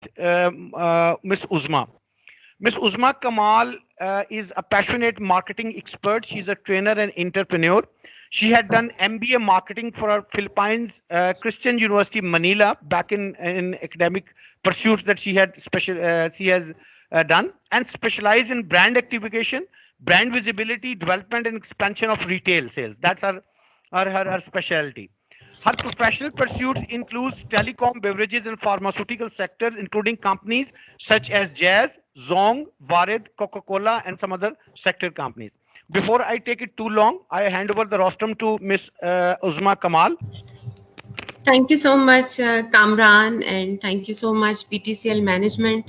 Miss Uzma. Miss Uzma Kamal is a passionate marketing expert. She's a trainer and entrepreneur. She had done MBA marketing for her Philippines Christian University Manila back in academic pursuits that she has done, and specialized in brand activation, brand visibility, development, and expansion of retail sales. That's her specialty. Her professional pursuits includes telecom, beverages, and pharmaceutical sectors, including companies such as Jazz, Zong, Varid, Coca-Cola, and some other sector companies. Before I take it too long, I hand over the rostrum to Miss Uzma Kamal. Thank you so much, Kamran, and thank you so much, PTCL management,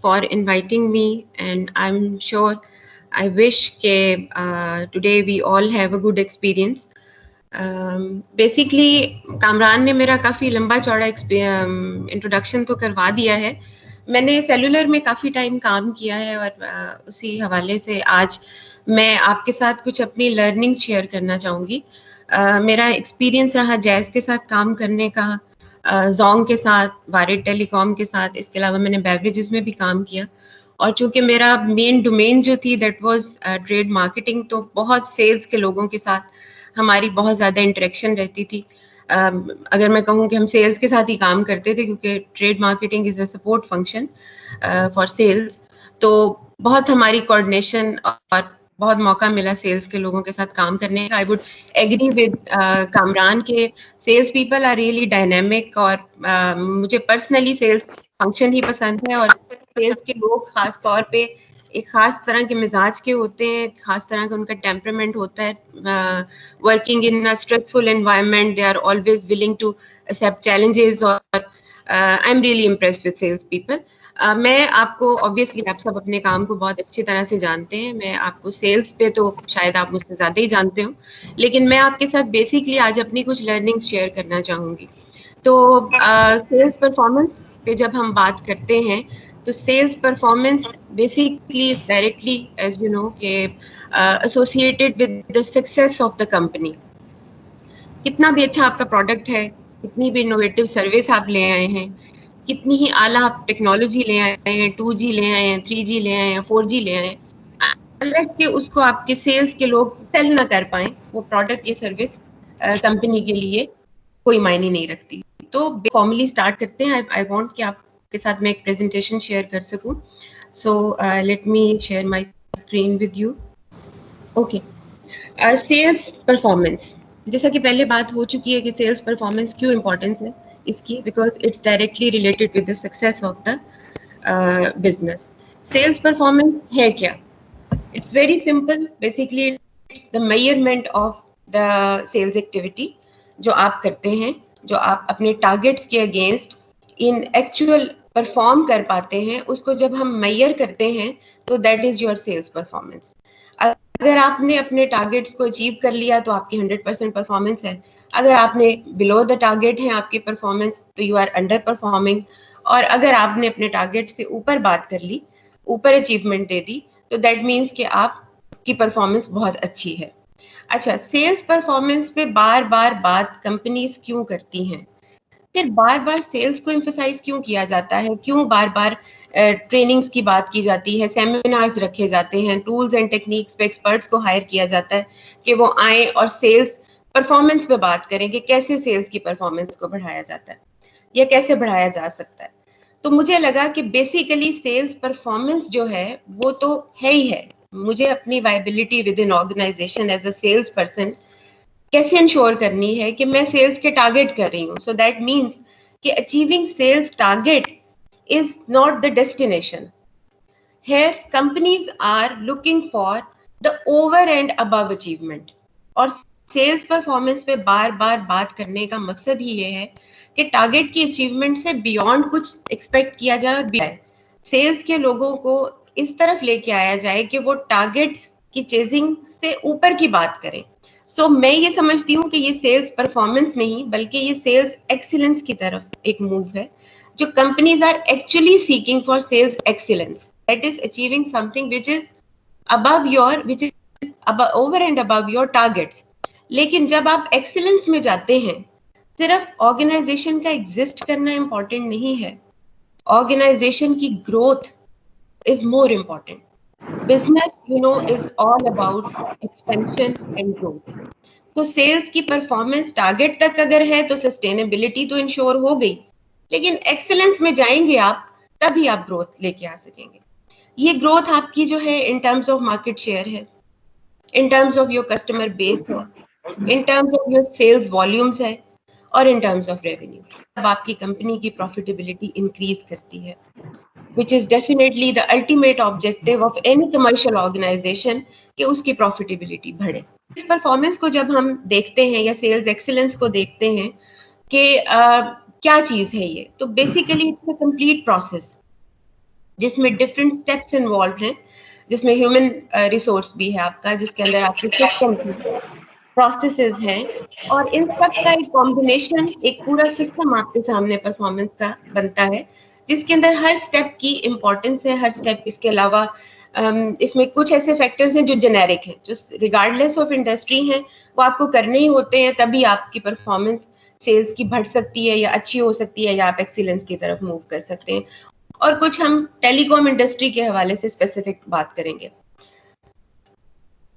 for inviting me. And I'm sure I wish today we all have a good experience. Basically Kamran ने मेरा काफ़ी लंबा चौड़ा introduction तो करवा दिया है. मैंने सेलुलर में काफ़ी टाइम काम किया है और उसी हवाले से आज मैं आपके साथ कुछ अपनी लर्निंग्स शेयर करना चाहूँगी. मेरा एक्सपीरियंस रहा जैज़ के साथ काम करने का, जोंग के साथ, वारिड टेलीकॉम के साथ. इसके अलावा मैंने बेवरेजेस में भी काम किया. और चूंकि मेरा मेन डोमेन जो थी दैट वाज ट्रेड मार्केटिंग, तो बहुत सेल्स के लोगों के साथ हमारी बहुत ज़्यादा इंटरेक्शन रहती थी. अगर मैं कहूँ कि हम सेल्स के साथ ही काम करते थे, क्योंकि trade marketing is a support function for sales, तो बहुत हमारी कोऑर्डिनेशन और बहुत मौका मिला सेल्स के लोगों के साथ काम करने का. I would agree with Kamran के sales people are really dynamic, और मुझे पर्सनली सेल्स फंक्शन ही पसंद है. और सेल्स के लोग खास तौर पे एक खास तरह के मिजाज के होते हैं, खास तरह का उनका टेम्परामेंट होता है. Working in a stressful environment, they are always willing to accept challenges, और I am really impressed with sales people. मैं आपको ऑब्वियसली आप सब अपने काम को बहुत अच्छी तरह से जानते हैं. मैं आपको सेल्स पे तो शायद आप मुझसे ज़्यादा ही जानते हो, लेकिन मैं आपके साथ बेसिकली आज अपनी कुछ लर्निंग्स शेयर करना चाहूँगी. तो सेल्स परफॉर्मेंस पे जब हम बात करते हैं, तो sales performance basically is directly, as you know, के associated with the success of the company. कितना भी अच्छा आपका प्रोडक्ट है, कितनी भी इनोवेटिव सर्विस आप ले आए हैं, कितनी ही आला आप टेक्नोलॉजी ले आए हैं, 2G ले आए हैं, 3G ले आए हैं, 4G ले आए हैं, अनलेस कि उसको आपके सेल्स के लोग सेल ना कर पाए, वो प्रोडक्ट या सर्विस कंपनी के लिए कोई मायने नहीं रखती. तो फॉर्मली स्टार्ट करते हैं. आई वांट कि आपके साथ मैं एक प्रेजेंटेशन शेयर कर सकूं. So let me share my screen with you. Okay, sales performance, जैसा कि पहले बात हो चुकी है कि सेल्स परफॉर्मेंस क्यों इम्पोर्टेंस है इसकी, because it's directly related with the success of the business. Sales performance है क्या? It's very simple. Basically it's the measurement of the sales activity जो आप करते हैं, जो आप अपने टारगेट्स के अगेंस्ट इन एक्चुअल परफॉर्म कर पाते हैं, उसको जब हम मेजर करते हैं तो that is your sales performance. अगर आपने अपने टारगेट्स को अचीव कर लिया तो आपकी 100% परफॉर्मेंस है. अगर आपने बिलो द टारगेट है आपकी परफॉर्मेंस, तो यू आर अंडर परफॉर्मिंग. और अगर आपने अपने टारगेट से ऊपर बात कर ली, ऊपर अचीवमेंट दे दी, तो दैट मीन्स कि आपकी परफॉर्मेंस बहुत अच्छी है. अच्छा, सेल्स परफॉर्मेंस पे बार बार बात कंपनीज क्यों करती हैं, फिर बार बार सेल्स को एम्फसाइज क्यों किया जाता है, क्यों बार बार ट्रेनिंग्स की बात की जाती है, सेमिनार्स रखे जाते हैं, टूल्स एंड टेक्निक्स पे एक्सपर्ट्स को हायर किया जाता है कि वो आए और सेल्स परफॉर्मेंस पे बात करें कि कैसे सेल्स की परफॉर्मेंस को बढ़ाया जाता है या कैसे बढ़ाया जा सकता है. तो मुझे लगा कि बेसिकली सेल्स परफॉर्मेंस जो है वो तो है ही है. मुझे अपनी viability within organisation as a sales person कैसे इंश्योर करनी है कि मैं सेल्स के टारगेट कर रही हूँ. सो दैट मीन्स कि achieving sales target is not the destination. Here companies are looking for the over and above achievement. और सेल्स परफॉर्मेंस पे बार बार बात करने का मकसद ही ये है कि टारगेट की अचीवमेंट से बियॉन्ड कुछ एक्सपेक्ट किया जाए और सेल्स के लोगों को इस तरफ लेके आया जाए कि वो टारगेट्स की चेजिंग से ऊपर की बात करें. सो मैं ये समझती हूँ कि ये सेल्स परफॉर्मेंस नहीं, बल्कि ये सेल्स एक्सीलेंस की तरफ एक मूव है. जो companies are actually seeking for sales excellence, that is achieving something which is above your, which is over and above your targets. लेकिन जब आप एक्सीलेंस में जाते हैं, सिर्फ ऑर्गेनाइजेशन का एग्जिस्ट करना इंपॉर्टेंट नहीं है, ऑर्गेनाइजेशन की growth is more important. Business is all about expansion and growth. तो सेल्स की परफॉर्मेंस टारगेट तक अगर है तो सस्टेनेबिलिटी तो इंश्योर हो गई, लेकिन एक्सेलेंस में जाएंगे आप तभी आप ग्रोथ लेके आ सकेंगे. ये ग्रोथ आपकी जो है in terms of market share है, in terms of your customer base है, in terms of your sales volumes है, और इन टर्म्स ऑफ रेवेन्यू. अब आपकी कंपनी की प्रॉफिटेबिलिटी इंक्रीज करती है, which is definitely the ultimate objective of any commercial organization कि उसकी profitability बढ़े. इस परफॉर्मेंस को जब हम देखते हैं या सेल्स एक्सीलेंस को देखते हैं कि क्या चीज है ये, तो basically it's a complete process जिसमें डिफरेंट स्टेप्स इन्वॉल्व हैं, जिसमें ह्यूमन रिसोर्स भी है आपका, जिसके अंदर आपके सिस्टम प्रोसेसेस हैं, और इन सब का एक कॉम्बिनेशन, एक पूरा सिस्टम आपके सामने परफॉर्मेंस का बनता है, जिसके अंदर हर स्टेप की इम्पोर्टेंस है, हर स्टेप. इसके अलावा इसमें कुछ ऐसे फैक्टर्स हैं जो जेनेरिक हैं, जो रिगार्डलेस ऑफ इंडस्ट्री हैं, वो आपको करने ही होते हैं, तभी आपकी परफॉर्मेंस सेल्स की बढ़ सकती है या अच्छी हो सकती है, या आप एक्सीलेंस की तरफ मूव कर सकते हैं. और कुछ हम टेलीकॉम इंडस्ट्री के हवाले से स्पेसिफिक बात करेंगे.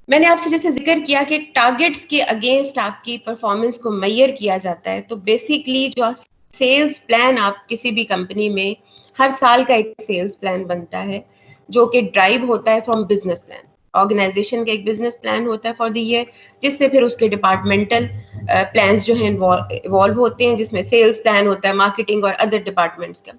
मैंने आपसे जैसे जिक्र किया कि टारगेट्स के अगेंस्ट आपकी परफॉर्मेंस को मेजर किया जाता है, तो बेसिकली जो सेल्स प्लान आप किसी भी कंपनी में, हर साल का एक सेल्स प्लान बनता है जो कि ड्राइव होता है फ्रॉम बिजनेस प्लान. ऑर्गेनाइजेशन का एक बिजनेस प्लान होता है फॉर द ईयर, जिससे फिर उसके डिपार्टमेंटल प्लान्स जो हैं इवॉल्व होते हैं, जिसमें सेल्स प्लान होता है, मार्केटिंग और अदर डिपार्टमेंट्स का.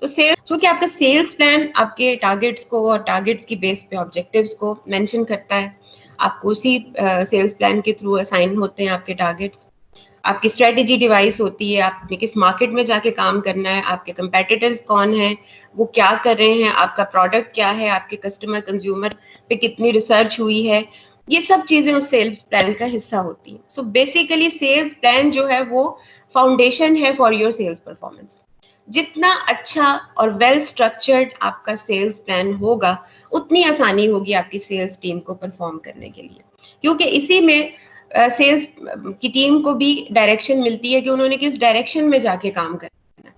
तो सेल्स, जो कि आपका सेल्स प्लान आपके टारगेट्स को और टारगेट्स की बेस पे ऑब्जेक्टिव्स को मेंशन करता है. आपको उसी सेल्स प्लान के थ्रू असाइन होते हैं आपके टारगेट्स. आपकी स्ट्रेटेजी डिवाइस होती है, आपने किस मार्केट में जाके काम करना है, आपके कंपेटिटर्स कौन हैं, वो क्या कर रहे हैं, आपका प्रोडक्ट क्या है, आपके कस्टमर कंज्यूमर पे कितनी रिसर्च हुई है. ये सब चीजें उस सेल्स प्लान का हिस्सा होती हैं. सो बेसिकली सेल्स प्लान जो है वो फाउंडेशन है फॉर योर सेल्स परफॉर्मेंस. जितना अच्छा और वेल स्ट्रक्चर्ड आपका सेल्स प्लान होगा, उतनी आसानी होगी आपकी सेल्स टीम को परफॉर्म करने के लिए, क्योंकि इसी में सेल्स की टीम को भी डायरेक्शन मिलती है कि उन्होंने किस डायरेक्शन में जाके काम करना है.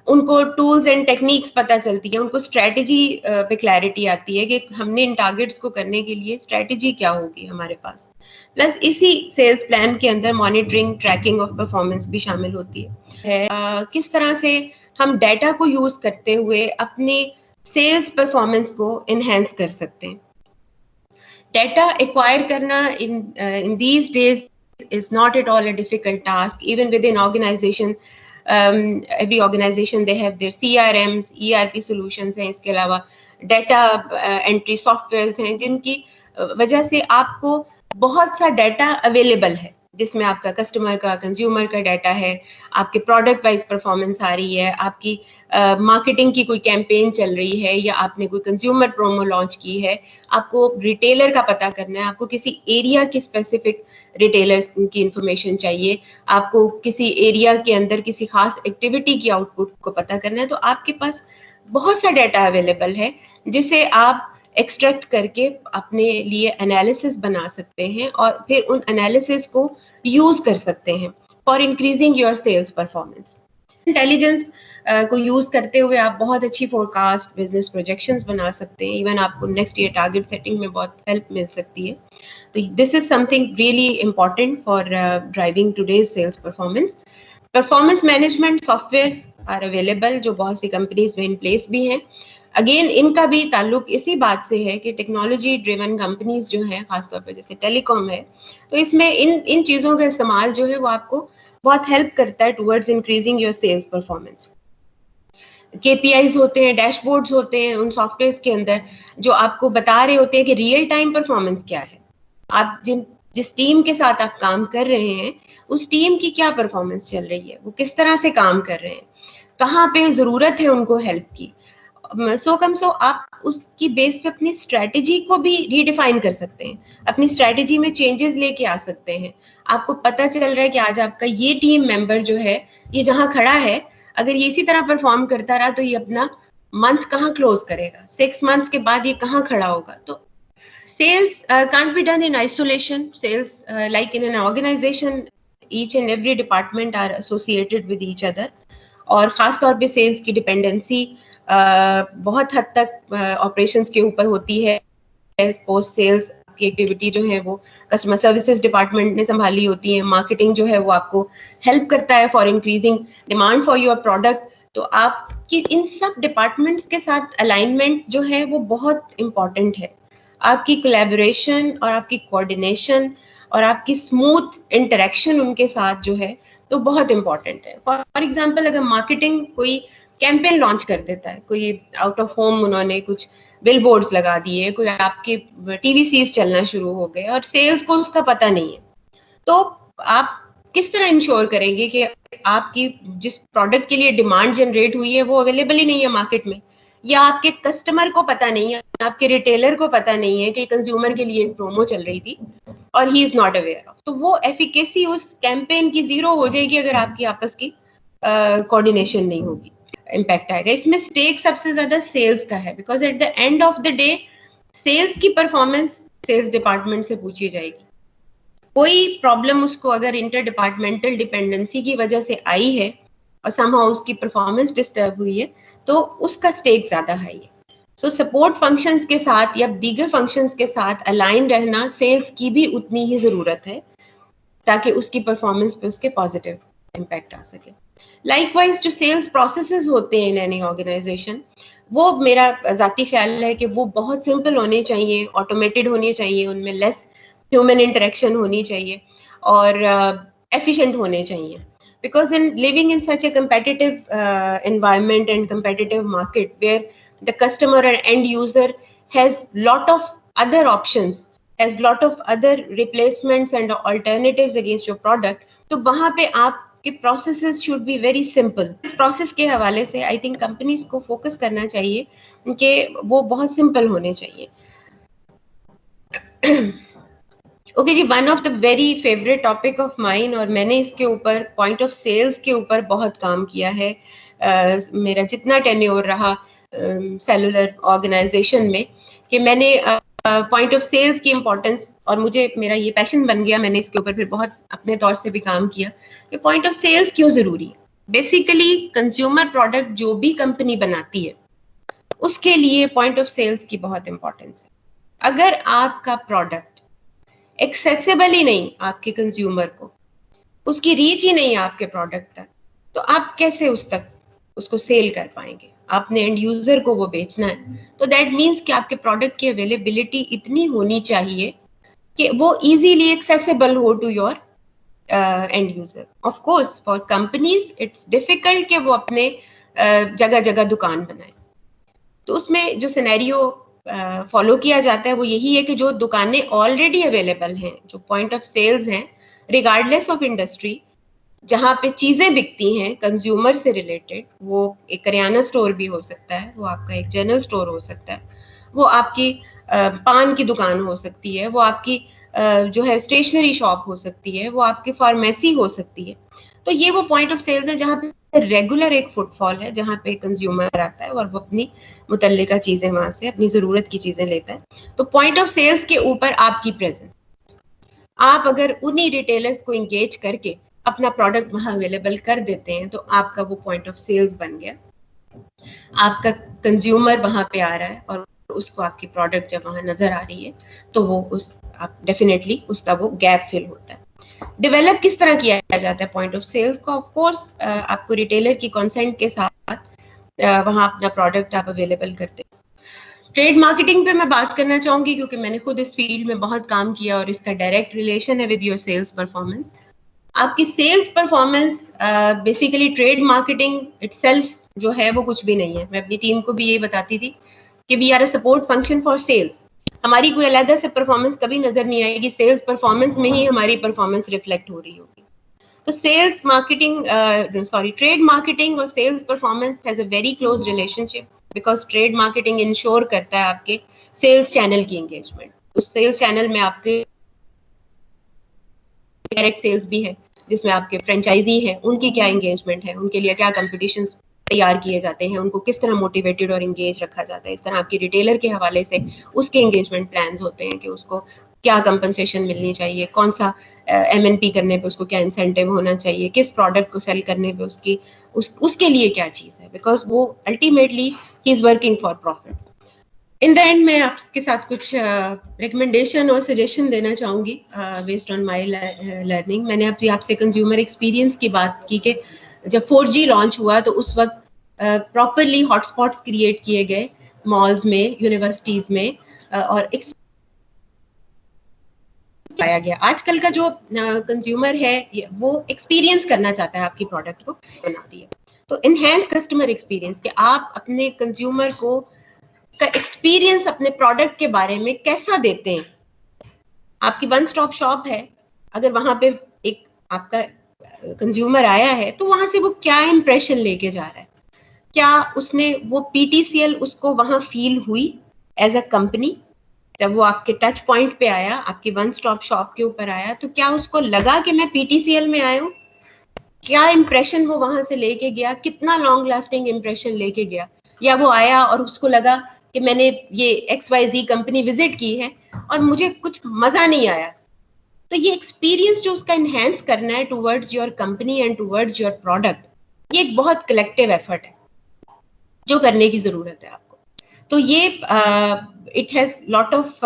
उनको टूल्स एंड टेक्निक्स पता चलती है, उनको स्ट्रेटेजी पे क्लैरिटी आती है कि हमने इन टारगेट्स को करने के लिए स्ट्रेटेजी क्या होगी हमारे पास. प्लस इसी सेल्स प्लान के अंदर मॉनिटरिंग, ट्रैकिंग ऑफ परफॉर्मेंस भी शामिल होती है. किस तरह से हम डाटा को यूज करते हुए अपनी सेल्स परफॉर्मेंस को एनहेंस कर सकते हैं. Data acquire करना in these days is not at all a difficult task. Even within organization, every organization they have their CRMs, ERP solutions हैं. इसके अलावा data entry softwares हैं, जिनकी वजह से आपको बहुत सा डाटा अवेलेबल है, जिसमें आपका कस्टमर का, कंज्यूमर का डाटा है, आपके प्रोडक्ट वाइज परफॉर्मेंस आ रही है, आपकी मार्केटिंग की कोई कैंपेन चल रही है, या आपने कोई कंज्यूमर प्रोमो लॉन्च की है, आपको रिटेलर का पता करना है, आपको किसी एरिया की स्पेसिफिक रिटेलर्स की इंफॉर्मेशन चाहिए, आपको किसी एरिया के अंदर किसी खास एक्टिविटी की आउटपुट को पता करना है, तो आपके पास बहुत सा डाटा अवेलेबल है, जिसे आप एक्सट्रैक्ट करके अपने लिए एनालिसिस बना सकते हैं, और फिर उन एनालिसिस को यूज कर सकते हैं for increasing your sales performance. Intelligence को यूज करते हुए आप बहुत अच्छी फोरकास्ट, बिजनेस प्रोजेक्शंस बना सकते हैं. इवन आपको नेक्स्ट ईयर टारगेट सेटिंग में बहुत हेल्प मिल सकती है. तो this is something really important for driving today's sales performance. Performance management softwares are available, जो बहुत सी कंपनीज में इन प्लेस भी हैं. अगेन इनका भी ताल्लुक इसी बात से है कि टेक्नोलॉजी ड्रिवन कंपनीज जो हैं, खासतौर पर जैसे टेलीकॉम है, तो इसमें इन चीज़ों का इस्तेमाल जो है वो आपको बहुत हेल्प करता है towards increasing your sales performance. KPIs होते हैं, डैशबोर्ड्स होते हैं उन सॉफ्टवेयर्स के अंदर, जो आपको बता रहे होते हैं कि रियल टाइम परफॉर्मेंस क्या है, आप जिस टीम के साथ आप काम कर रहे हैं, उस टीम की क्या परफॉर्मेंस चल रही है, वो किस तरह से काम कर रहे हैं, कहाँ पे ज़रूरत है उनको हेल्प की. सो आप उसकी बेस पे अपनी स्ट्रेटेजी को भी रीडिफाइन कर सकते हैं, अपनी स्ट्रेटेजी में चेंजेस लेके आ सकते हैं. आपको पता चल रहा है कि आज आपका ये टीम मेंबर जो है, ये जहाँ खड़ा है, अगर ये इसी तरह परफॉर्म करता रहा तो ये अपना मंथ कहाँ क्लोज करेगा, 6 months के बाद ये कहाँ खड़ा होगा. तो sales can't be done in isolation. Sales, like in an organization, each and every department are associated with each other. और ख़ास तौर पे सेल्स की डिपेंडेंसी बहुत हद तक ऑपरेशंस के ऊपर होती है। पोस्ट सेल्स की एक्टिविटी जो है वो कस्टमर सर्विसेज डिपार्टमेंट ने संभाली होती है। मार्केटिंग जो है वो आपको हेल्प करता है for increasing demand for your product. तो आपकी इन सब डिपार्टमेंट्स के साथ अलाइनमेंट जो है वो बहुत इम्पॉर्टेंट है। आपकी कोलैबोरेशन और आपकी कोऑर्डिनेशन और आपकी स्मूथ इंटरेक्शन उनके साथ जो है तो बहुत इम्पॉर्टेंट है। फॉर एग्जाम्पल, अगर मार्केटिंग कोई कैंपेन लॉन्च कर देता है, कोई आउट ऑफ होम उन्होंने कुछ बिलबोर्ड्स लगा दिए, कोई आपके टीवीसीज चलना शुरू हो गए और सेल्स को उसका पता नहीं है, तो आप किस तरह इंश्योर करेंगे कि आपकी जिस प्रोडक्ट के लिए डिमांड जनरेट हुई है वो अवेलेबल ही नहीं है मार्केट में, या आपके कस्टमर को पता नहीं है, आपके रिटेलर को पता नहीं है कि कंज्यूमर के लिए एक प्रोमो चल रही थी और he is not aware of. तो वो एफिकेसी उस कैंपेन की जीरो हो जाएगी अगर आपकी आपस की कोऑर्डिनेशन नहीं होगी, इम्पैक्ट आएगा। इसमें स्टेक सबसे ज्यादा सेल्स का है, because at the end of the day sales की परफॉर्मेंस सेल्स डिपार्टमेंट से पूछी जाएगी। कोई प्रॉब्लम उसको अगर इंटर डिपार्टमेंटल डिपेंडेंसी की वजह से आई है और समहाउ उसकी परफॉर्मेंस डिस्टर्ब हुई है तो उसका स्टेक ज्यादा हाई है। सो सपोर्ट फंक्शंस के साथ या दीगर फंक्शंस के साथ अलाइन रहना सेल्स की भी उतनी ही जरूरत है ताकि उसकी परफॉर्मेंस पे उसके पॉजिटिव इम्पैक्ट आ सके। लाइकवाइज जो सेल्स प्रोसेसेस होते हैं इन एनी ऑर्गेनाइजेशन, वो मेरा जाती ख्याल है कि वो बहुत सिंपल होने चाहिए, ऑटोमेटेड होने चाहिए, उनमें लेस ह्यूमन इंटरेक्शन होनी चाहिए और एफिशिएंट होने चाहिए। Because in living in such a competitive environment and competitive market where the customer and end user has lot of other options, has lot of other replacements and alternatives against your product, तो वहाँ पे आपके processes should be very simple. इस process के हवाले से I think companies को focus करना चाहिए कि वो बहुत simple होने चाहिए। ओके जी, one of the very favourite topic of mine, और मैंने इसके ऊपर पॉइंट ऑफ सेल्स के ऊपर बहुत काम किया है मेरा जितना टेन्योर रहा सेलुलर ऑर्गेनाइजेशन में, कि मैंने पॉइंट ऑफ सेल्स की इम्पोर्टेंस, और मुझे मेरा ये पैशन बन गया, मैंने इसके ऊपर फिर बहुत अपने तौर से भी काम किया कि पॉइंट ऑफ सेल्स क्यों जरूरी है। बेसिकली कंज्यूमर प्रोडक्ट जो भी कंपनी बनाती है उसके लिए पॉइंट ऑफ सेल्स की बहुत इंपॉर्टेंस है। अगर आपका प्रोडक्ट एक्सेसिबल ही नहीं आपके कंज्यूमर को, उसकी रीच ही नहीं आपके प्रोडक्ट तक, तो आप कैसे उसको सेल कर पाएंगे। आपने एंड यूजर को वो बेचना है, तो दैट मीन्स कि आपके प्रोडक्ट की अवेलेबिलिटी इतनी होनी चाहिए कि वो इजीली एक्सेसिबल हो to your end user. Of course for companies it's difficult कि वो अपने जगह जगह दुकान बनाए, तो उसमें जो सिनेरियो फॉलो किया जाता है वो यही है कि जो दुकानें ऑलरेडी अवेलेबल हैं, जो पॉइंट ऑफ सेल्स हैं, रिगार्डलेस ऑफ इंडस्ट्री, जहाँ पे चीजें बिकती हैं कंज्यूमर से रिलेटेड, वो एक करियाना स्टोर भी हो सकता है, वो आपका एक जनरल स्टोर हो सकता है, वो आपकी पान की दुकान हो सकती है, वो आपकी जो है स्टेशनरी शॉप हो सकती है, वो आपकी फार्मेसी हो सकती है। तो ये वो पॉइंट ऑफ सेल्स है जहाँ पे रेगुलर एक फुटफॉल है, जहाँ पे कंज्यूमर आता है और वो अपनी मुतल्लिका चीजें वहां से अपनी जरूरत की चीजें लेता है। तो पॉइंट ऑफ सेल्स के ऊपर आपकी प्रेजेंस, आप अगर उन्हीं रिटेलर्स को इंगेज करके अपना प्रोडक्ट वहां अवेलेबल कर देते हैं तो आपका वो पॉइंट ऑफ सेल्स बन गया। आपका कंज्यूमर वहां पे आ रहा है और उसको आपकी प्रोडक्ट जब वहां नजर आ रही है तो वो आप डेफिनेटली उसका वो गैप फिल होता है। डेवलप किस तरह किया जाता है पॉइंट ऑफ सेल्स को? ऑफ कोर्स आपको रिटेलर की कंसेंट के साथ वहां अपना प्रोडक्ट आप अवेलेबल करते हैं। ट्रेड मार्केटिंग पे मैं बात करना चाहूंगी क्योंकि मैंने खुद इस फील्ड में बहुत काम किया और इसका डायरेक्ट रिलेशन है विद योर सेल्स परफॉर्मेंस। आपकी sales performance basically trade marketing itself जो है वो कुछ भी नहीं है। मैं अपनी टीम को भी यही बताती थी कि we are a support function for sales. हमारी कोई अलग से परफॉर्मेंस कभी नजर नहीं आएगी, सेल्स परफॉर्मेंस में ही हमारी परफॉर्मेंस रिफ्लेक्ट हो रही होगी। तो सेल्स मार्केटिंग ट्रेड मार्केटिंग और sales performance has a very close relationship, because trade marketing ensure करता है आपके सेल्स चैनल की एंगेजमेंट। उस सेल्स चैनल में आपके डायरेक्ट सेल्स भी है, जिसमें आपके फ्रेंचाइजी है, उनकी क्या एंगेजमेंट है, उनके लिए क्या कंपटीशंस तैयार किए जाते हैं, उनको किस तरह मोटिवेटेड और एंगेज रखा जाता है। इस तरह आपकी रिटेलर के हवाले से उसके एंगेजमेंट प्लान्स होते हैं कि उसको क्या कंपनसेशन मिलनी चाहिए, कौन सा MNP करने पे उसको क्या इंसेंटिव होना चाहिए, किस प्रोडक्ट को सेल करने पे उसके लिए क्या चीज़ है, बिकॉज वो ultimately he is working for profit. In the end मैं आपके साथ कुछ रिकमेंडेशन और सजेशन देना चाहूँगी बेस्ड ऑन माई लर्निंग। मैंने अपनी आपसे कंज्यूमर एक्सपीरियंस की बात की कि जब 4G लॉन्च हुआ तो उस वक्त प्रॉपरली हॉटस्पॉट्स क्रिएट किए गए मॉल्स में, यूनिवर्सिटीज में, और पाया गया। आजकल का जो कंज्यूमर है वो एक्सपीरियंस करना चाहता है आपकी प्रोडक्ट को, बना दिया। तो इनहेंस कस्टमर एक्सपीरियंस कि आप अपने कंज्यूमर को का एक्सपीरियंस अपने प्रोडक्ट के बारे में कैसा देते हैं। आपकी वन स्टॉप शॉप है, अगर वहां पे एक आपका कंज्यूमर आया है तो वहां से वो क्या इंप्रेशन लेके जा रहा है, क्या उसने वो PTCL उसको वहां फील हुई एज अ कंपनी, जब वो आपके टच पॉइंट पे आया, आपकी वन स्टॉप शॉप के ऊपर आया, तो क्या उसको लगा कि मैं PTCL में आया हूँ, क्या इंप्रेशन वो वहां से लेके गया, कितना लॉन्ग लास्टिंग इंप्रेशन लेके गया, या वो आया और उसको लगा कि मैंने ये XYZ कंपनी विजिट की है और मुझे कुछ मजा नहीं आया। तो ये एक्सपीरियंस जो उसका इनहेंस करना है towards your company and towards your product, ये एक बहुत कलेक्टिव एफर्ट है जो करने की जरूरत है आपको। तो ये it has lot of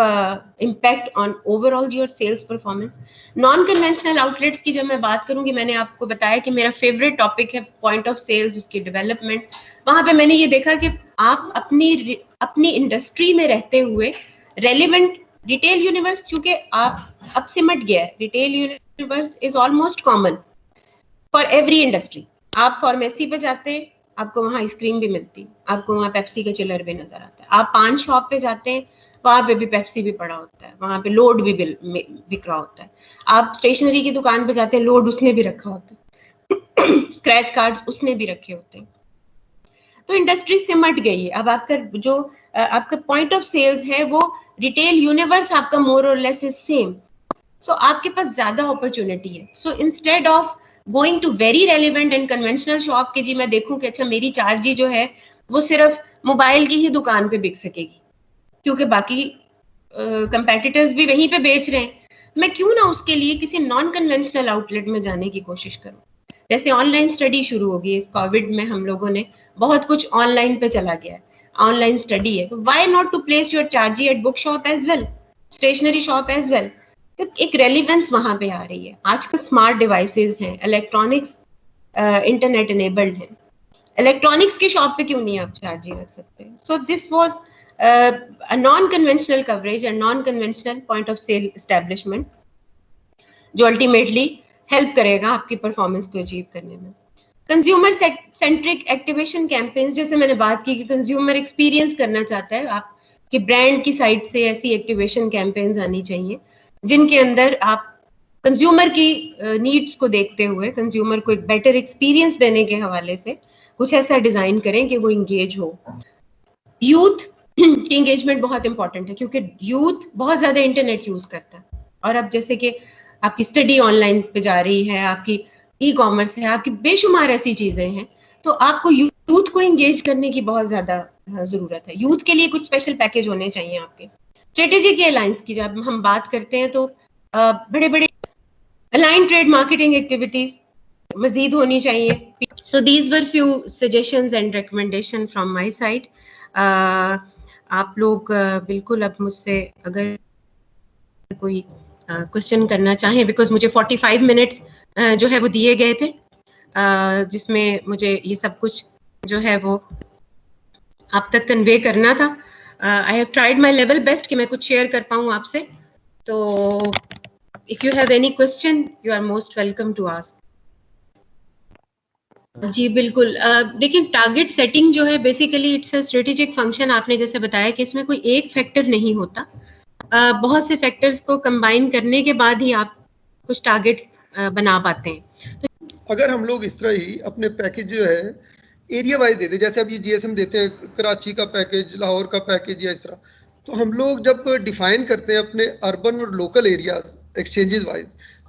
impact on overall your sales performance. Non conventional outlets की जब मैं बात करूंगी, मैंने आपको बताया कि मेरा फेवरेट टॉपिक है पॉइंट ऑफ सेल्स, उसकी डेवलपमेंट। वहां पे मैंने ये देखा कि आप अपनी इंडस्ट्री में रहते हुए रेलिवेंट रिटेल यूनिवर्स, क्योंकि आप अब सिमट गया है, retail universe is almost common for every industry. आप फार्मेसी पे जाते हैं, आपको वहाँ आइसक्रीम भी मिलती है, आपको वहाँ पेप्सी का चिलर भी नजर आता है। आप पान शॉप पे जाते हैं, वहां पे भी पेप्सी भी पड़ा होता है, वहां पे लोड भी बिक रहा होता है। आप स्टेशनरी की दुकान पे जाते हैं, लोड उसने भी रखा होता है स्क्रैच कार्ड्स उसने भी रखे होते हैं। तो इंडस्ट्री सिमट गई है। अब आपका जो आपका पॉइंट ऑफ सेल्स है वो रिटेल यूनिवर्स आपका मोर और लेस इज सेम। सो आपके पास ज्यादा अपॉर्चुनिटी है। So instead of going to very relevant and conventional shop के जी मैं देखूं कि अच्छा मेरी 4G जो है वो सिर्फ मोबाइल की ही दुकान पे बिक सकेगी क्योंकि बाकी कंपेटिटर्स भी वहीं पे बेच रहे हैं, मैं क्यों ना उसके लिए किसी नॉन कन्वेंशनल आउटलेट में जाने की कोशिश करूं। जैसे ऑनलाइन स्टडी शुरू होगी इस कोविड में, हम लोगों ने बहुत कुछ ऑनलाइन पे चला गया है, ऑनलाइन स्टडी है, तो why not to place your 4G at book shop as well, stationery shop as well. तो एक रेलिवेंस वहां पे आ रही है। आजकल स्मार्ट डिवाइसेस हैं, इलेक्ट्रॉनिक्स इंटरनेट इनेबल्ड है, इलेक्ट्रॉनिक्स की शॉप पे क्यों नहीं आप 4G रख सकते। So this was a non conventional coverage and non conventional point of sale establishment जो अल्टीमेटली हेल्प करेगा आपकी परफॉर्मेंस को अचीव करने में। कंज्यूमर सेंट्रिक एक्टिवेशन कैंपेन्स, जैसे मैंने बात की कि कंज्यूमर एक्सपीरियंस करना चाहता है, आपके ब्रांड की साइड से ऐसी एक्टिवेशन कैंपेन्स आनी चाहिए जिनके अंदर आप कंज्यूमर की नीड्स को देखते हुए कंज्यूमर को एक बेटर एक्सपीरियंस देने के हवाले से कुछ ऐसा डिजाइन करें कि वो इंगेज हो। यूथ की एंगेजमेंट बहुत इंपॉर्टेंट है क्योंकि यूथ बहुत ज्यादा इंटरनेट यूज करता है, और अब जैसे कि आपकी स्टडी ऑनलाइन पे जा रही है, आपकी ई-कॉमर्स है, आपकी बेशुमार ऐसी चीजें हैं, तो आपको यूथ को एंगेज करने की बहुत ज्यादा जरूरत है। यूथ के लिए कुछ स्पेशल पैकेज होने चाहिए आपके। स्ट्रेटेजी के अलायंस की जब हम बात करते हैं तो बड़े बड़े अलाइन ट्रेड मार्केटिंग एक्टिविटीज मजीद होनी चाहिए। So these were few suggestions and recommendation from my side. आप लोग बिल्कुल अब मुझसे अगर कोई क्वेश्चन करना चाहें, बिकॉज मुझे 45 मिनट्स जो है वो दिए गए थे जिसमें मुझे ये सब कुछ जो है वो आप तक कन्वे करना था। I have tried my level best कि मैं कुछ शेयर कर पाऊँ आपसे। तो if you have any question you are most welcome to ask. जी बिल्कुल। देखिए टारगेट सेटिंग जो है basically it's a strategic function. आपने जैसे बताया कि इसमें कोई एक फैक्टर नहीं होता, बहुत से फैक्टर्स को कंबाइन करने के बाद ही आप कुछ टारगेट्स बना पाते हैं। तो अगर हम लोग इस तरह ही अपने पैकेज जो है एरिया वाइज देते, जैसे अब ये GSM देते हैं कराची का पैकेज, लाहौर का पैकेज या इस तरह, तो हम लोग जब डिफाइन करते हैं अपने अर्बन और लोकल एरियाज एक्सचेंजेस वाइज,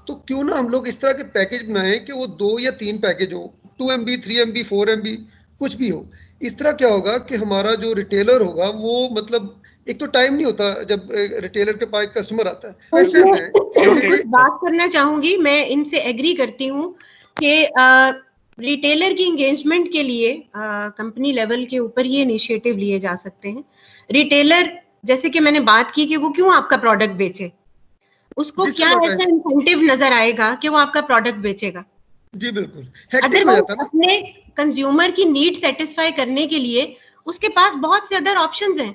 तो क्यों ना हम लोग इस तरह के पैकेज बनाएं कि वो 2 या 3 पैकेज हो, 2 MB 3 MB 4 MB कुछ भी हो। इस तरह क्या होगा कि हमारा जो रिटेलर होगा वो मतलब एक तो टाइम नहीं होता जब रिटेलर के पास कस्टमर आता है। तो क्वेश्चंस हैं मैं बात करना चाहूंगी, मैं इनसे एग्री करती हूँ कि रिटेलर की एंगेजमेंट के लिए कंपनी लेवल के ऊपर ये इनिशिएटिव लिए जा सकते हैं। रिटेलर, जैसे कि मैंने बात की कि वो क्यों आपका प्रोडक्ट बेचे, उसको क्या ऐसा इंसेंटिव नजर आएगा कि वो आपका प्रोडक्ट बेचेगा। जी बिल्कुल, हेक्टिक हो जाता है ना। अपने कंज्यूमर की नीड सेटिस्फाई करने के लिए उसके पास बहुत से अदर ऑप्शंस हैं।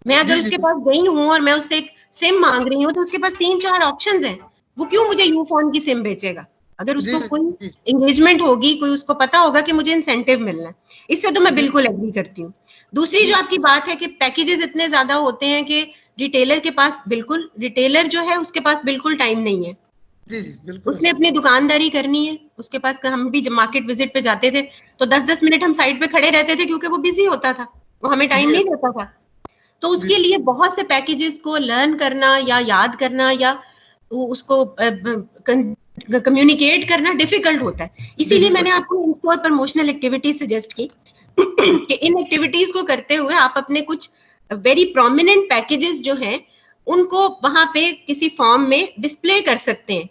मैं अगर उसके पास गई हूँ और मैं उससे एक सिम मांग रही हूँ तो उसके पास 3-4 ऑप्शंस हैं, वो क्यों मुझे यूफोन की सिम बेचेगा? अगर उसको कोई एंगेजमेंट होगी, कोई उसको पता होगा कि मुझे इंसेंटिव मिलना है, इससे तो मैं बिल्कुल एग्री करती हूँ। दूसरी जो आपकी बात है कि पैकेजेस इतने ज्यादा होते हैं कि रिटेलर के पास रिटेलर जो है उसके पास बिल्कुल टाइम नहीं है। जी जी बिल्कुल, उसने अपनी दुकानदारी करनी है, उसके पास, हम भी जब मार्केट विजिट पे जाते थे तो 10-10 मिनट हम साइड पे खड़े रहते थे क्योंकि वो बिजी होता था, वो हमें टाइम नहीं देता था। तो उसके लिए बहुत से पैकेजेस को लर्न करना या याद करना या उसको कम्युनिकेट करना डिफिकल्ट होता है। इसीलिए मैंने आपको इन स्टोर प्रमोशनल एक्टिविटीज सजेस्ट की कि इन एक्टिविटीज को करते हुए आप अपने कुछ वेरी प्रोमिनेंट पैकेजेस जो हैं उनको वहां पे किसी फॉर्म में डिस्प्ले कर सकते हैं,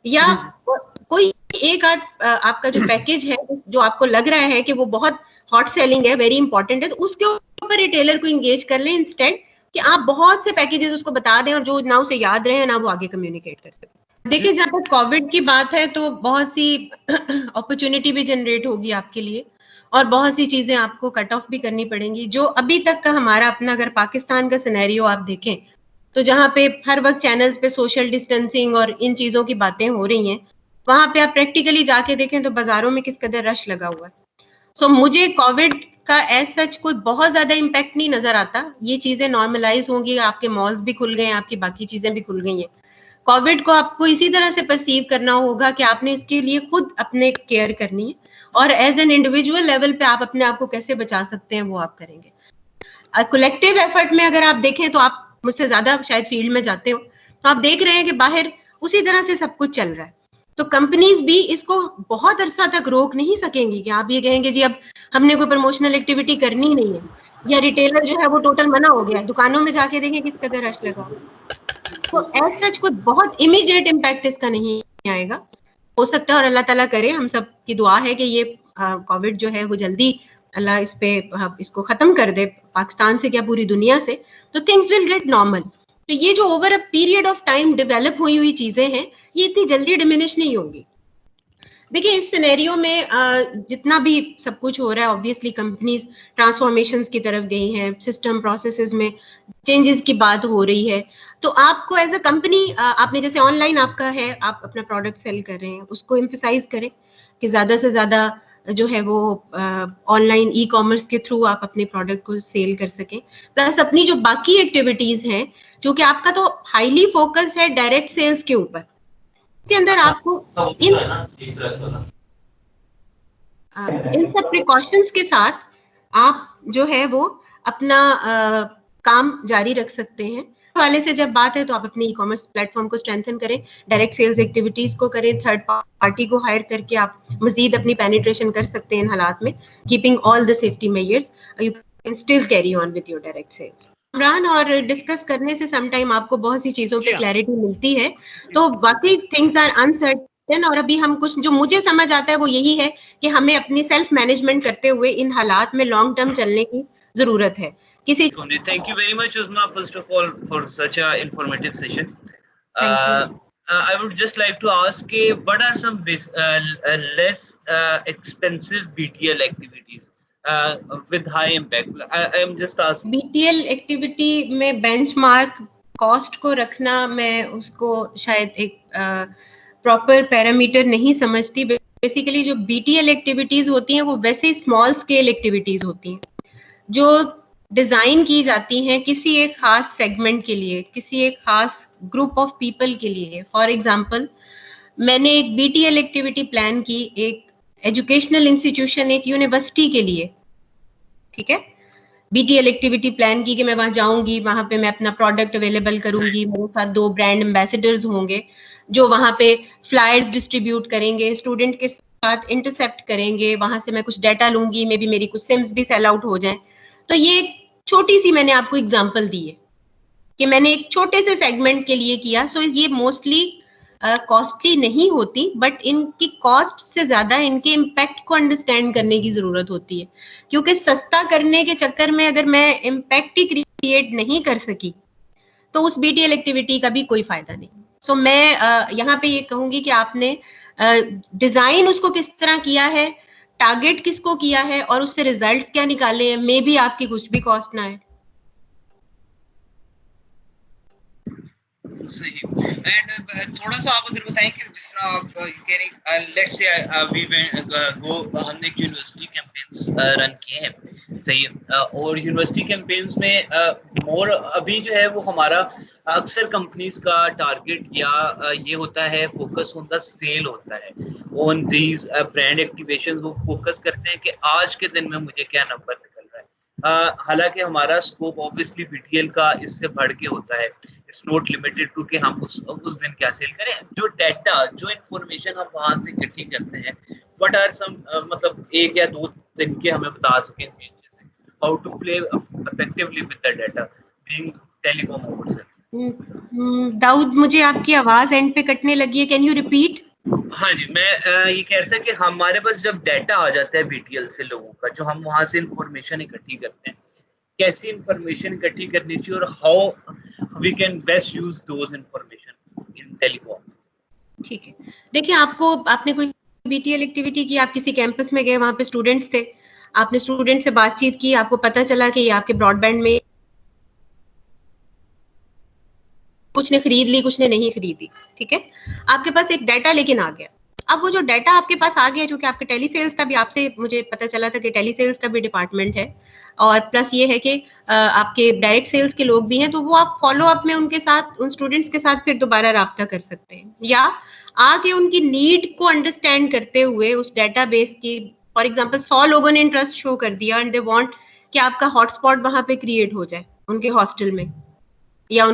या कोई एक आध आपका जो पैकेज है जो आपको लग रहा है कि वो बहुत हॉट सेलिंग है, वेरी इंपॉर्टेंट है, तो उसके ऊपर रिटेलर को एंगेज कर लें इंस्टेड कि आप बहुत से पैकेजेस उसको बता दें और जो ना उसे याद रहे ना वो आगे कम्युनिकेट कर सके। देखिए, जहां तक कोविड की बात है तो बहुत सी अपॉर्चुनिटी भी जनरेट होगी आपके लिए और बहुत सी चीजें आपको कट ऑफ भी करनी पड़ेंगी। जो अभी तक का हमारा अपना, अगर पाकिस्तान का सिनेरियो आप देखें तो जहाँ पे हर वक्त चैनल्स पे सोशल डिस्टेंसिंग और इन चीजों की बातें हो रही हैं, वहां पे आप प्रैक्टिकली जाके देखें तो बाजारों में किस कदर रश लगा हुआ है। सो मुझे कोविड का एज सच कोई बहुत ज्यादा इम्पैक्ट नहीं नजर आता। ये चीजें नॉर्मलाइज होंगी, आपके मॉल्स भी खुल गए हैं, आपकी बाकी चीजें भी खुल गई हैं। कोविड को आपको इसी तरह से परसीव करना होगा कि आपने इसके लिए खुद अपने केयर करनी है और एज एन इंडिविजुअल लेवल पे आप अपने आप को कैसे बचा सकते हैं वो आप करेंगे। कलेक्टिव एफर्ट में अगर आप देखें तो आप मुझसे ज्यादा शायद फील्ड में जाते हो, तो आप देख रहे हैं कि बाहर उसी तरह से सब कुछ चल रहा है। तो कंपनीज भी इसको बहुत अरसा तक रोक नहीं सकेंगी कि आप ये कहेंगे जी अब हमने कोई प्रमोशनल एक्टिविटी करनी ही नहीं है, या रिटेलर जो है वो टोटल मना हो गया है। दुकानों में जाके देखें किस कदर रश लगा। तो एज सच कोई बहुत इमीडिएट इम्पैक्ट इसका नहीं आएगा। हो सकता है और अल्लाह ताला करे, हम सब की दुआ है कि ये कोविड जो है वो जल्दी अल्लाह इसको खत्म कर दे, पाकिस्तान से क्या पूरी दुनिया से, तो थिंग्स विल गेट नॉर्मल। तो ये जो over a period of time develop हुई चीजें हैं ये इतनी जल्दी डिमिनिश नहीं होगी। देखिए, इस सिनेरियो में जितना भी सब कुछ हो रहा है, ऑब्वियसली कंपनीज ट्रांसफॉर्मेशंस की तरफ गई हैं, सिस्टम प्रोसेसेस में चेंजेस की बात हो रही है। तो आपको एज अ कंपनी, आपने जैसे ऑनलाइन आपका है, आप अपना प्रोडक्ट सेल कर रहे हैं, उसको एम्फसाइज करें कि ज्यादा से ज्यादा जो है वो ऑनलाइन ई कॉमर्स के थ्रू आप अपने प्रोडक्ट को सेल कर सकें। प्लस अपनी जो बाकी एक्टिविटीज हैं, जो कि आपका तो हाईली फोकस है डायरेक्ट सेल्स के ऊपर, के अंदर आपको इन सब प्रिकॉशंस के साथ आप जो है वो अपना काम जारी रख सकते हैं। वाले से जब बात है तो आप अपने ई कॉमर्स प्लेटफॉर्म को स्ट्रेंथन करें, डायरेक्ट सेल्स एक्टिविटीज को करें, थर्ड पार्टी को हायर करके आप मजीद अपनी पेनिट्रेशन कर सकते हैं इन हालात में, keeping all the safety measures, you can still carry on with your direct sales. Imran, और डिस्कस करने से सम टाइम आपको बहुत सी चीजों पे क्लैरिटी मिलती है। तो बाकी थिंग्स आर अनसर्टेन, और अभी हम कुछ जो मुझे समझ आता है वो यही है कि हमें अपनी सेल्फ मैनेजमेंट करते हुए इन हालात में लॉन्ग टर्म चलने की जरूरत है। Thank you very much, Uzma, first of all, for such a informative session. I would just like to ask, what are some less expensive BTL activities with high impact? I am just asking. BTL activity में benchmark cost को रखना, मैं उसको शायद एक proper parameter नहीं समझती। Basically जो BTL एक्टिविटीज होती हैं वो वैसे स्मॉल स्केल एक्टिविटीज होती हैं जो डिजाइन की जाती हैं किसी एक खास सेगमेंट के लिए, किसी एक खास ग्रुप ऑफ पीपल के लिए। फॉर एग्जांपल, मैंने एक BTL एक्टिविटी प्लान की एक एजुकेशनल इंस्टीट्यूशन, एक यूनिवर्सिटी के लिए, ठीक है। BTL एक्टिविटी प्लान की कि मैं वहां जाऊंगी, वहां पे मैं अपना प्रोडक्ट अवेलेबल करूंगी, मेरे साथ 2 ब्रांड एम्बेसडर्स होंगे जो वहां पे फ्लायर्स डिस्ट्रीब्यूट करेंगे, स्टूडेंट के साथ इंटरसेप्ट करेंगे, वहां से मैं कुछ डाटा लूंगी, मे बी मेरी कुछ सिम्स भी सेल आउट हो जाए। तो ये छोटी सी मैंने आपको एग्जांपल दी है कि मैंने एक छोटे से सेगमेंट के लिए किया, सो ये मोस्टली कॉस्टली नहीं होती, बट इनकी कॉस्ट से ज्यादा इनके इम्पैक्ट को अंडरस्टैंड करने की जरूरत होती है, क्योंकि सस्ता करने के चक्कर में अगर मैं इम्पैक्ट ही क्रिएट नहीं कर सकी तो उस BTL एक्टिविटी का भी कोई फायदा नहीं। सो मैं यहाँ पे ये कहूंगी कि आपने डिजाइन उसको किस तरह किया है, टारगेट किसको किया है और उससे रिजल्ट्स क्या निकाले हैं, मे बी आपकी कुछ भी कॉस्ट ना है। सही। एंड थोड़ा सा आप अगर बताएं कि जिस तरह आप कह रहे लेट्स से वी गो, हमने एक यूनिवर्सिटी कैंपेन्स रन किए हैं, सही है, और यूनिवर्सिटी कैंपेन्स में मोर अभी जो है वो हमारा अक्सर कंपनीज का टारगेट या ये होता है, फोकस ऑन द सेल होता है, ऑन दीज ब्रांड एक्टिवेशंस। वो फोकस करते हैं कि आज के दिन में मुझे क्या नंबर निकल रहा है। हालांकि हमारा स्कोप ऑब्वियसली BTL का इससे बढ़ के होता है, इट्स नॉट लिमिटेड टू कि हम उस दिन क्या सेल करें। जो डाटा, जो इंफॉर्मेशन हम वहां से इकट्ठी करते हैं, व्हाट आर सम मतलब 1 या 2 तरीके हमें बता सकें how to play effectively with the data being telecom officer. Dawood, मुझे आपकी आवाज एंड पे कटने लगी है, कैन यू रिपीट? हाँ जी, मैं ये कह रहा था कि हमारे पास जब डाटा आ जाता है BTL से लोगों का, जो हम वहां से इंफॉर्मेशन इकट्ठी करते हैं, कैसी इंफॉर्मेशन इकट्ठी करनी चाहिए और how we can best use those information in telecom. ठीक है, देखिए आपने कोई BTL एक्टिविटी की, आप किसी कैंपस में गए, वहां पे स्टूडेंट्स थे, आपने स्टूडेंट से बातचीत की, आपको पता चला कि ये आपके ब्रॉडबैंड में कुछ ने खरीद ली, कुछ ने नहीं खरीदी, ठीक है, आपके पास एक डाटा लेकिन आ गया। अब वो जो डाटा आपके पास आ गया, जो कि आपके टेली सेल्स का भी, आपसे मुझे पता चला था कि टेली सेल्स का भी डिपार्टमेंट है, और प्लस ये है कि आपके डायरेक्ट सेल्स के लोग भी हैं, तो वो आप फॉलो अप में उनके साथ, उन स्टूडेंट्स के साथ फिर दोबारा राब्ता कर सकते हैं, या आके उनकी नीड को अंडरस्टैंड करते हुए उस डाटाबेस की, फॉर एग्जांपल 100 लोगों ने इंटरेस्ट शो कर दिया एंड दे वांट कि आपका हॉटस्पॉट वहां पे क्रिएट हो जाए उनके हॉस्टल में,